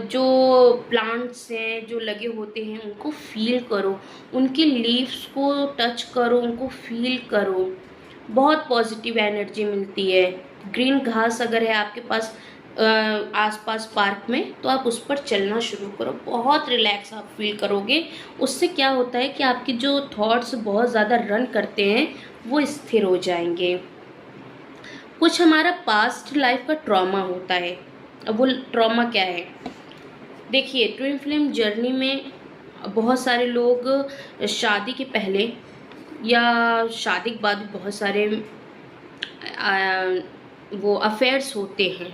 जो प्लांट्स हैं जो लगे होते हैं उनको फील करो, उनकी लीव्स को टच करो, उनको फील करो। बहुत पॉजिटिव एनर्जी मिलती है। ग्रीन घास अगर है आपके पास आसपास पार्क में, तो आप उस पर चलना शुरू करो, बहुत रिलैक्स आप फील करोगे। उससे क्या होता है कि आपके जो थॉट्स बहुत ज़्यादा रन करते हैं वो स्थिर हो जाएंगे। कुछ हमारा पास्ट लाइफ का ट्रॉमा होता है। अब वो ट्रॉमा क्या है? देखिए, ट्विन फ्लेम जर्नी में बहुत सारे लोग शादी के पहले या शादी के बाद बहुत सारे वो अफेयर्स होते हैं।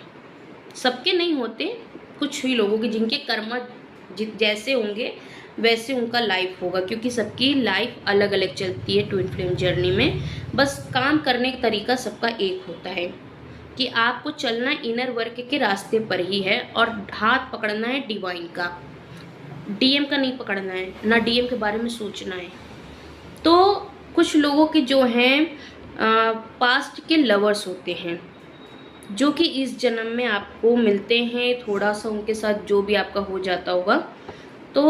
सबके नहीं होते, कुछ ही लोगों के, जिनके कर्म जैसे होंगे वैसे उनका लाइफ होगा, क्योंकि सबकी लाइफ अलग अलग चलती है ट्विन फ्लेम जर्नी में। बस काम करने का तरीका सबका एक होता है कि आपको चलना इनर वर्क के रास्ते पर ही है और हाथ पकड़ना है डिवाइन का, डीएम का नहीं पकड़ना है, ना डीएम के बारे में सोचना है। तो कुछ लोगों के जो हैं पास्ट के लवर्स होते हैं जो कि इस जन्म में आपको मिलते हैं, थोड़ा सा उनके साथ जो भी आपका हो जाता होगा, तो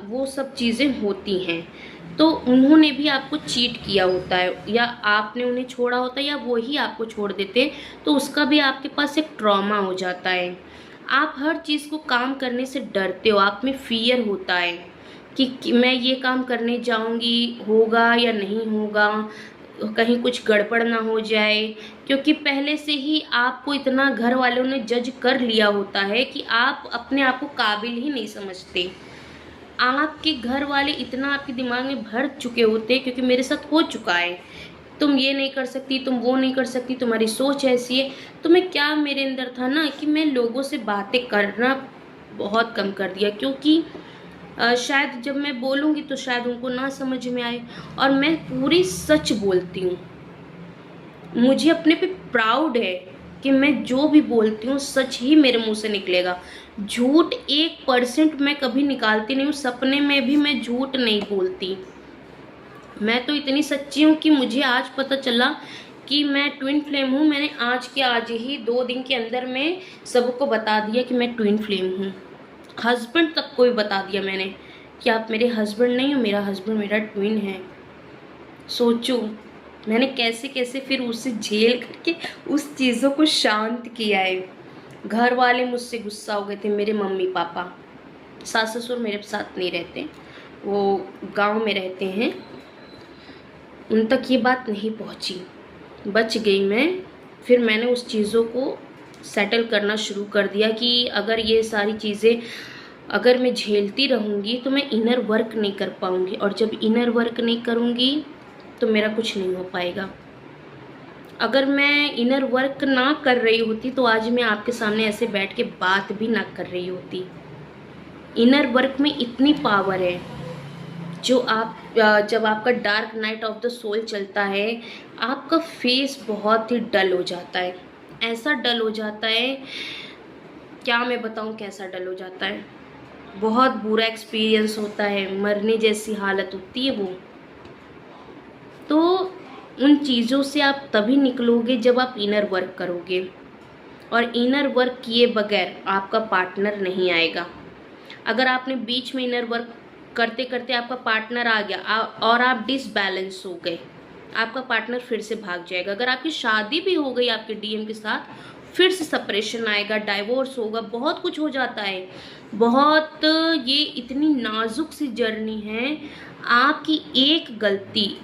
वो सब चीज़ें होती हैं। तो उन्होंने भी आपको चीट किया होता है, या आपने उन्हें छोड़ा होता है, या वो ही आपको छोड़ देते, तो उसका भी आपके पास एक ट्रॉमा हो जाता है। आप हर चीज़ को काम करने से डरते हो, आप में फियर होता है कि मैं ये काम करने जाऊंगी, होगा या नहीं होगा, कहीं कुछ गड़बड़ ना हो जाए, क्योंकि पहले से ही आपको इतना घर वालों ने जज कर लिया होता है कि आप अपने आप को काबिल ही नहीं समझते। आपके घर वाले इतना आपके दिमाग में भर चुके होते हैं, क्योंकि मेरे साथ हो चुका है, तुम ये नहीं कर सकती, तुम वो नहीं कर सकती, तुम्हारी सोच ऐसी है। तो मैं क्या, मेरे अंदर था ना कि मैं लोगों से बातें करना बहुत कम कर दिया, क्योंकि शायद जब मैं बोलूँगी तो शायद उनको ना समझ में आए। और मैं पूरी सच बोलती हूँ, मुझे अपने पे प्राउड है कि मैं जो भी बोलती हूँ सच ही मेरे मुंह से निकलेगा। झूठ 1% मैं कभी निकालती नहीं हूँ, सपने में भी मैं झूठ नहीं बोलती। मैं तो इतनी सच्ची हूँ कि मुझे आज पता चला कि मैं ट्विन फ्लेम हूँ। मैंने आज के आज ही 2 दिन के अंदर में सबको बता दिया कि मैं ट्विन फ्लेम हूँ। हस्बैंड तक को भी बता दिया मैंने कि आप मेरे हस्बैंड नहीं हो, मेरा हस्बैंड मेरा ट्विन है। सोचो मैंने कैसे कैसे फिर उसे झेल करके उस चीज़ों को शांत किया है। घर वाले मुझसे गुस्सा हो गए थे, मेरे मम्मी पापा, सास ससुर मेरे साथ नहीं रहते, वो गांव में रहते हैं, उन तक ये बात नहीं पहुंची, बच गई मैं। फिर मैंने उस चीज़ों को सेटल करना शुरू कर दिया कि अगर ये सारी चीज़ें अगर मैं झेलती रहूँगी तो मैं इनर वर्क नहीं कर पाऊँगी, और जब इनर वर्क नहीं करूँगी तो मेरा कुछ नहीं हो पाएगा। अगर मैं इनर वर्क ना कर रही होती तो आज मैं आपके सामने ऐसे बैठ के बात भी ना कर रही होती। इनर वर्क में इतनी पावर है, जो आप जब आपका dark night of the soul चलता है, आपका फेस बहुत ही डल हो जाता है। ऐसा डल हो जाता है, क्या मैं बताऊं कैसा डल हो जाता है। बहुत बुरा एक्सपीरियंस होता है, मरने जैसी हालत होती है वो। तो उन चीज़ों से आप तभी निकलोगे जब आप इनर वर्क करोगे, और इनर वर्क किए बगैर आपका पार्टनर नहीं आएगा। अगर आपने बीच में इनर वर्क करते करते आपका पार्टनर आ गया और आप डिसबैलेंस हो गए, आपका पार्टनर फिर से भाग जाएगा। अगर आपकी शादी भी हो गई आपके डीएम के साथ, फिर से सेपरेशन आएगा, डाइवोर्स होगा, बहुत कुछ हो जाता है। बहुत ये इतनी नाजुक सी जर्नी है, आपकी एक गलती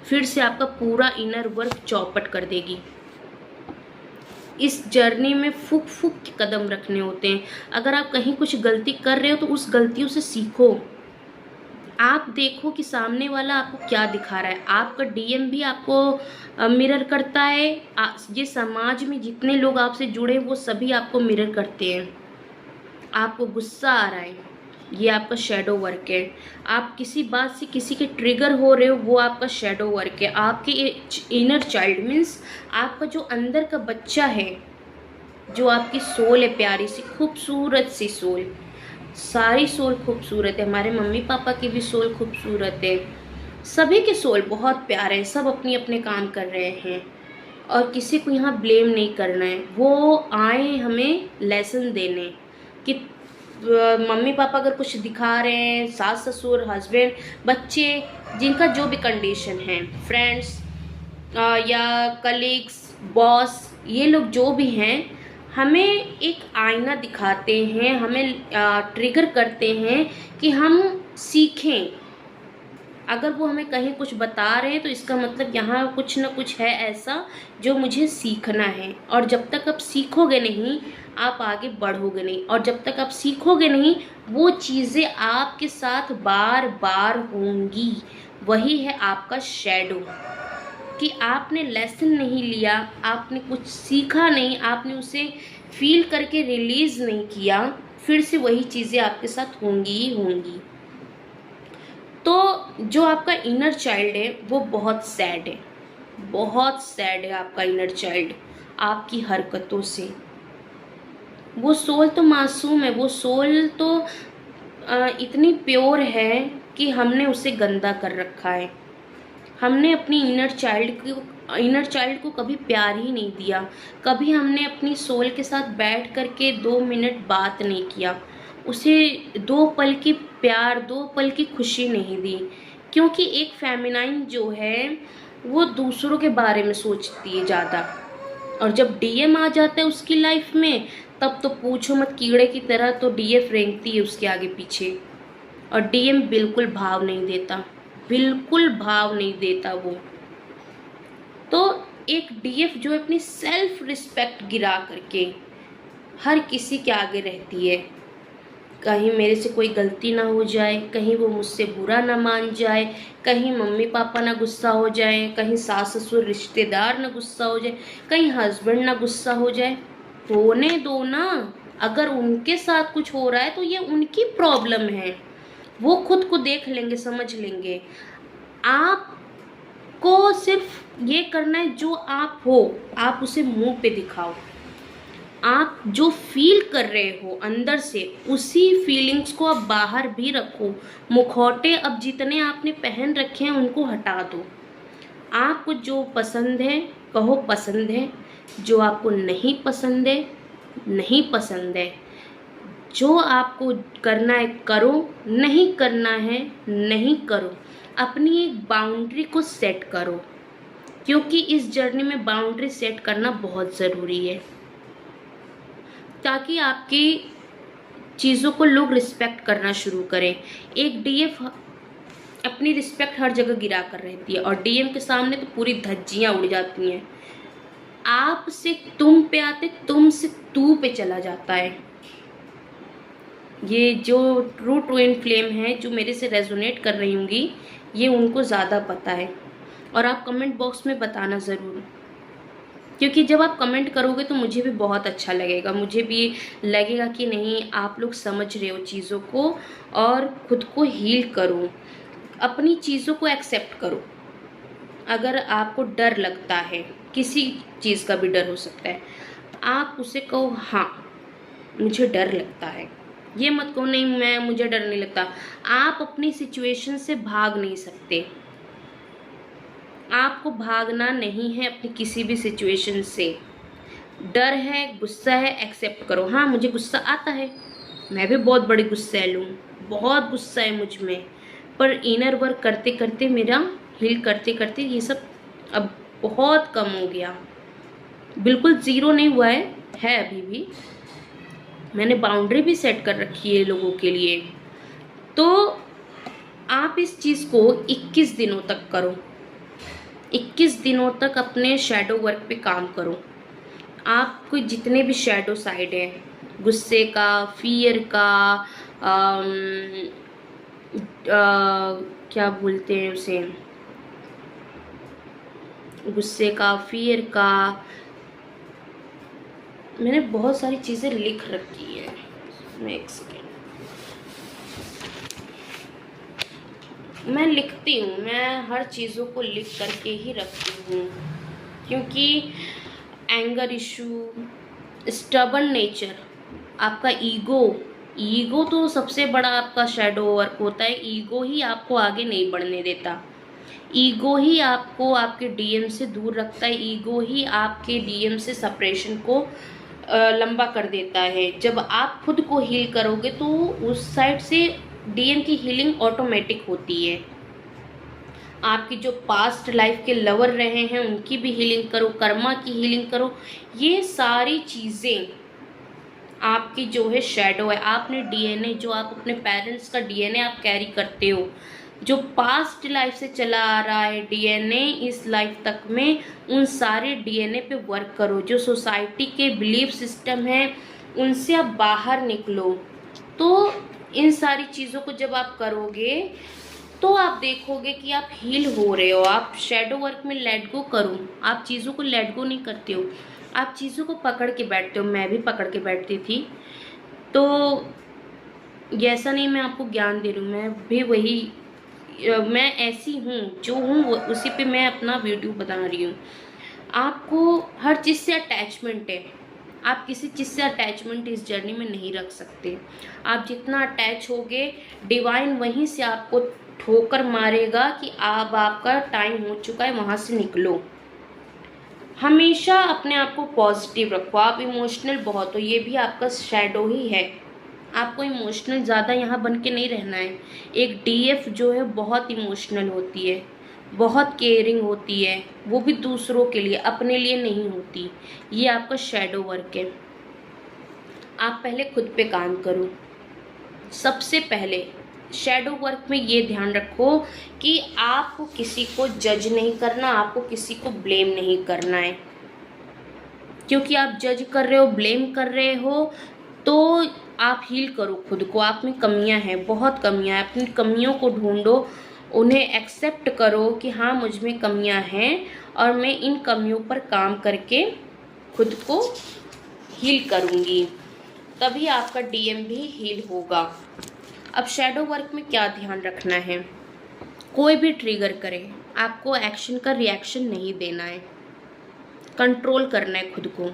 फिर से आपका पूरा इनर वर्क चौपट कर देगी। इस जर्नी में फूक फूक के कदम रखने होते हैं। अगर आप कहीं कुछ गलती कर रहे हो तो उस गलतियों से सीखो। आप देखो कि सामने वाला आपको क्या दिखा रहा है। आपका डीएम भी आपको मिरर करता है। ये समाज में जितने लोग आपसे जुड़े वो सभी आपको मिरर करते हैं। आपको गुस्सा आ रहा है, ये आपका शैडो वर्क है। आप किसी बात से किसी के ट्रिगर हो रहे हो, वो आपका शैडो वर्क है। आपके इनर चाइल्ड मीन्स आपका जो अंदर का बच्चा है, जो आपकी सोल है, प्यारी सी खूबसूरत सी सोल। सारी सोल खूबसूरत है, हमारे मम्मी पापा की भी सोल खूबसूरत है, सभी के सोल बहुत प्यारे हैं। सब अपनी अपने काम कर रहे हैं और किसी को यहाँ ब्लेम नहीं करना है। वो आए हमें लेसन देने, कि मम्मी पापा अगर कुछ दिखा रहे हैं, सास ससुर, हस्बैंड, बच्चे, जिनका जो भी कंडीशन है, फ्रेंड्स या कलीग्स, बॉस, ये लोग जो भी हैं, हमें एक आईना दिखाते हैं, हमें ट्रिगर करते हैं कि हम सीखें। अगर वो हमें कहीं कुछ बता रहे हैं तो इसका मतलब यहाँ कुछ ना कुछ है ऐसा जो मुझे सीखना है। और जब तक आप सीखोगे नहीं, आप आगे बढ़ोगे नहीं। और जब तक आप सीखोगे नहीं, वो चीज़ें आपके साथ बार बार होंगी। वही है आपका शैडो, कि आपने लेसन नहीं लिया, आपने कुछ सीखा नहीं, आपने उसे फील करके रिलीज़ नहीं किया, फिर से वही चीज़ें आपके साथ होंगी ही होंगी। तो जो आपका इनर चाइल्ड है वो बहुत सैड है, बहुत सैड है आपका इनर चाइल्ड आपकी हरकतों से। वो सोल तो मासूम है, वो सोल तो इतनी प्योर है कि हमने उसे गंदा कर रखा है। हमने अपनी इनर चाइल्ड को कभी प्यार ही नहीं दिया। कभी हमने अपनी सोल के साथ बैठ कर के 2 मिनट बात नहीं किया, उसे 2 पल की प्यार, 2 पल की खुशी नहीं दी। क्योंकि एक फेमिनाइन जो है वो दूसरों के बारे में सोचती है ज़्यादा, और जब डीएम आ जाता है उसकी लाइफ में, तब तो पूछो मत, कीड़े की तरह तो डीएफ रेंगती है उसके आगे पीछे। और डीएम बिल्कुल भाव नहीं देता, बिल्कुल भाव नहीं देता वो। तो एक डीएफ जो अपनी सेल्फ रिस्पेक्ट गिरा करके हर किसी के आगे रहती है, कहीं मेरे से कोई गलती ना हो जाए, कहीं वो मुझसे बुरा ना मान जाए, कहीं मम्मी पापा ना गुस्सा हो जाए, कहीं सास ससुर रिश्तेदार ना गुस्सा हो जाए, कहीं हस्बैंड ना गुस्सा हो जाए। होने दो ना, अगर उनके साथ कुछ हो रहा है तो ये उनकी प्रॉब्लम है, वो खुद को देख लेंगे, समझ लेंगे। आपको सिर्फ ये करना है, जो आप हो आप उसे मुंह पे दिखाओ। आप जो फील कर रहे हो अंदर से, उसी फीलिंग्स को आप बाहर भी रखो। मुखौटे अब जितने आपने पहन रखे हैं उनको हटा दो। आपको जो पसंद है कहो पसंद है, जो आपको नहीं पसंद है नहीं पसंद है। जो आपको करना है करो, नहीं करना है नहीं करो। अपनी एक बाउंड्री को सेट करो, क्योंकि इस जर्नी में बाउंड्री सेट करना बहुत ज़रूरी है, ताकि आपकी चीज़ों को लोग रिस्पेक्ट करना शुरू करें। एक डीएफ अपनी रिस्पेक्ट हर जगह गिरा कर रहती है, और डीएम के सामने तो पूरी धज्जियाँ उड़ जाती हैं। आप से तुम पे आते, तुम से तू पे चला जाता है। ये जो ट्रू ट्विन फ्लेम है, जो मेरे से रेजोनेट कर रही होंगी, ये उनको ज़्यादा पता है। और आप कमेंट बॉक्स में बताना ज़रूर, क्योंकि जब आप कमेंट करोगे तो मुझे भी बहुत अच्छा लगेगा। मुझे भी लगेगा कि नहीं, आप लोग समझ रहे हो चीज़ों को, और खुद को हील करो, अपनी चीज़ों को एक्सेप्ट करो। अगर आपको डर लगता है, किसी चीज़ का भी डर हो सकता है, आप उसे कहो हाँ मुझे डर लगता है। ये मत कहो नहीं मुझे डर नहीं लगता। आप अपनी सिचुएशन से भाग नहीं सकते, आपको भागना नहीं है अपनी किसी भी सिचुएशन से। डर है, गुस्सा है, एक्सेप्ट करो। हाँ मुझे गुस्सा आता है, मैं भी बहुत बड़ी गुस्सैल हूँ, बहुत गुस्सा है मुझ में, पर इनर वर्क करते करते, मेरा हील करते करते ये सब अब बहुत कम हो गया। बिल्कुल ज़ीरो नहीं हुआ है अभी भी। मैंने बाउंड्री भी सेट कर रखी है लोगों के लिए। तो आप इस चीज़ को 21 दिनों तक करो, 21 दिनों तक अपने शैडो वर्क पे काम करो। आपको जितने भी शैडो साइड हैं, गुस्से का, फियर का, क्या बोलते हैं उसे, गुस्से का, फियर का, मैंने बहुत सारी चीज़ें लिख रखी है। मैं एक सेकेंड, मैं लिखती हूँ, मैं हर चीज़ों को लिख करके ही रखती हूँ, क्योंकि एंगर इशू, स्टबर्न नेचर, आपका ईगो तो सबसे बड़ा आपका शैडो वर्क होता है। ईगो ही आपको आगे नहीं बढ़ने देता, ईगो ही आपको आपके डीएम से दूर रखता है, ईगो ही आपके डीएम से सेपरेशन को लंबा कर देता है। जब आप खुद को हील करोगे तो उस साइड से डीएम की हीलिंग ऑटोमेटिक होती है। आपकी जो पास्ट लाइफ के लवर रहे हैं उनकी भी हीलिंग करो, कर्मा की हीलिंग करो। ये सारी चीज़ें आपकी जो है शैडो है। आपने डीएनए, जो आप अपने पेरेंट्स का डीएनए आप कैरी करते हो, जो पास्ट लाइफ से चला आ रहा है डीएनए इस लाइफ तक में, उन सारे डीएनए पे वर्क करो। जो सोसाइटी के बिलीफ सिस्टम है उनसे आप बाहर निकलो। तो इन सारी चीज़ों को जब आप करोगे तो आप देखोगे कि आप हील हो रहे हो। आप शैडो वर्क में लेट गो करो। आप चीज़ों को लेट गो नहीं करते हो, आप चीज़ों को पकड़ के बैठते हो। मैं भी पकड़ के बैठती थी। तो ऐसा नहीं मैं आपको ज्ञान दे रही हूँ, मैं भी वही, मैं ऐसी हूँ जो हूँ उसी पे मैं अपना वीडियो बता रही हूँ। आपको हर चीज़ से अटैचमेंट है। आप किसी चीज़ से अटैचमेंट इस जर्नी में नहीं रख सकते। आप जितना अटैच होगे डिवाइन वहीं से आपको ठोकर मारेगा कि अब आपका टाइम हो चुका है, वहाँ से निकलो। हमेशा अपने आप को पॉजिटिव रखो। आप इमोशनल बहुत हो, ये भी आपका शैडो ही है। आपको इमोशनल ज़्यादा यहाँ बन के नहीं रहना है। एक डीएफ जो है बहुत इमोशनल होती है, बहुत केयरिंग होती है, वो भी दूसरों के लिए, अपने लिए नहीं होती। ये आपका शैडो वर्क है। आप पहले खुद पे काम करो। सबसे पहले शैडो वर्क में ये ध्यान रखो कि आपको किसी को जज नहीं करना, आपको किसी को ब्लेम नहीं करना है। क्योंकि आप जज कर रहे हो, ब्लेम कर रहे हो, तो आप हील करो खुद को। आप में कमियां हैं, बहुत कमियां हैं। अपनी कमियों को ढूंढो, उन्हें एक्सेप्ट करो कि हाँ मुझ में कमियां हैं और मैं इन कमियों पर काम करके खुद को हील करूँगी। तभी आपका डीएम भी हील होगा। अब शैडो वर्क में क्या ध्यान रखना है? कोई भी ट्रिगर करे, आपको एक्शन का रिएक्शन नहीं देना है, कंट्रोल करना है खुद को।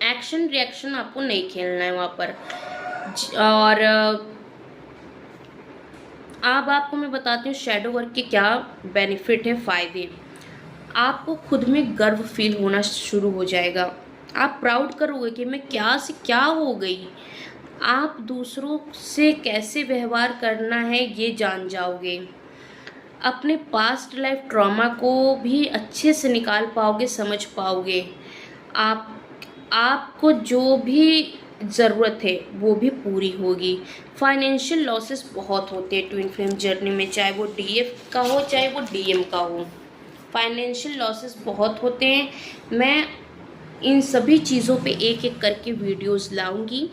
एक्शन रिएक्शन आपको नहीं खेलना है वहाँ पर। और अब आपको मैं बताती हूँ शैडो वर्क के क्या बेनिफिट है, फ़ायदे। आपको खुद में गर्व फील होना शुरू हो जाएगा। आप प्राउड करोगे कि मैं क्या से क्या हो गई। आप दूसरों से कैसे व्यवहार करना है ये जान जाओगे। अपने पास्ट लाइफ ट्रॉमा को भी अच्छे से निकाल पाओगे, समझ पाओगे। आपको जो भी ज़रूरत है वो भी पूरी होगी। फाइनेंशियल लॉसेस बहुत होते हैं ट्विन फ्लेम जर्नी में, चाहे वो डीएफ का हो चाहे वो डीएम का हो। फाइनेंशियल लॉसेस बहुत होते हैं। मैं इन सभी चीज़ों पे एक एक करके वीडियोस लाऊंगी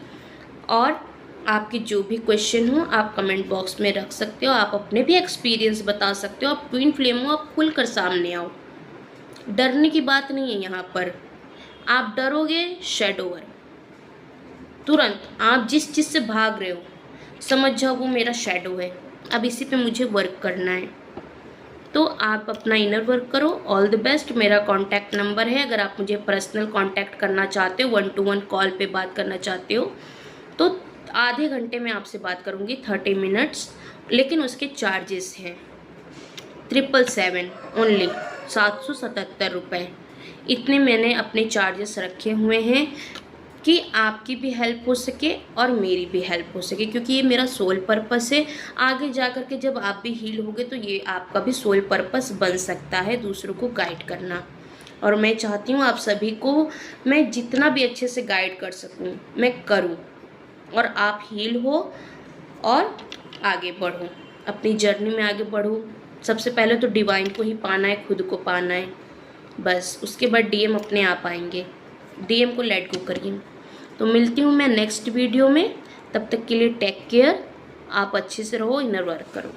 और आपके जो भी क्वेश्चन हो आप कमेंट बॉक्स में रख सकते हो। आप अपने भी एक्सपीरियंस बता सकते हो। आप ट्विन फ्लेम हो, आप खुल कर सामने आओ। डरने की बात नहीं है यहाँ पर। आप डरोगे शैडो वर्क, तुरंत आप जिस चीज़ से भाग रहे हो समझ जाओ वो मेरा शैडो है, अब इसी पे मुझे वर्क करना है। तो आप अपना इनर वर्क करो। All the best. मेरा कॉन्टैक्ट नंबर है, अगर आप मुझे पर्सनल कॉन्टैक्ट करना चाहते हो, 1-to-1 कॉल पे बात करना चाहते हो तो आधे घंटे में आपसे बात करूँगी, 30 मिनट्स। लेकिन उसके चार्जेस हैं 777 ओनली, 777 रुपये। इतने मैंने अपने चार्जेस रखे हुए हैं कि आपकी भी हेल्प हो सके और मेरी भी हेल्प हो सके, क्योंकि ये मेरा सोल पर्पस है। आगे जा कर के जब आप भी हील होगे तो ये आपका भी सोल पर्पस बन सकता है, दूसरों को गाइड करना। और मैं चाहती हूँ आप सभी को मैं जितना भी अच्छे से गाइड कर सकूँ मैं करूँ, और आप हील हो और आगे बढ़ो, अपनी जर्नी में आगे बढ़ो। सबसे पहले तो डिवाइन को ही पाना है, खुद को पाना है बस। उसके बाद डीएम अपने आप आएंगे। डीएम को लेट गो करिए। तो मिलती हूँ मैं नेक्स्ट वीडियो में। तब तक के लिए टेक केयर। आप अच्छे से रहो, इनर वर्क करो।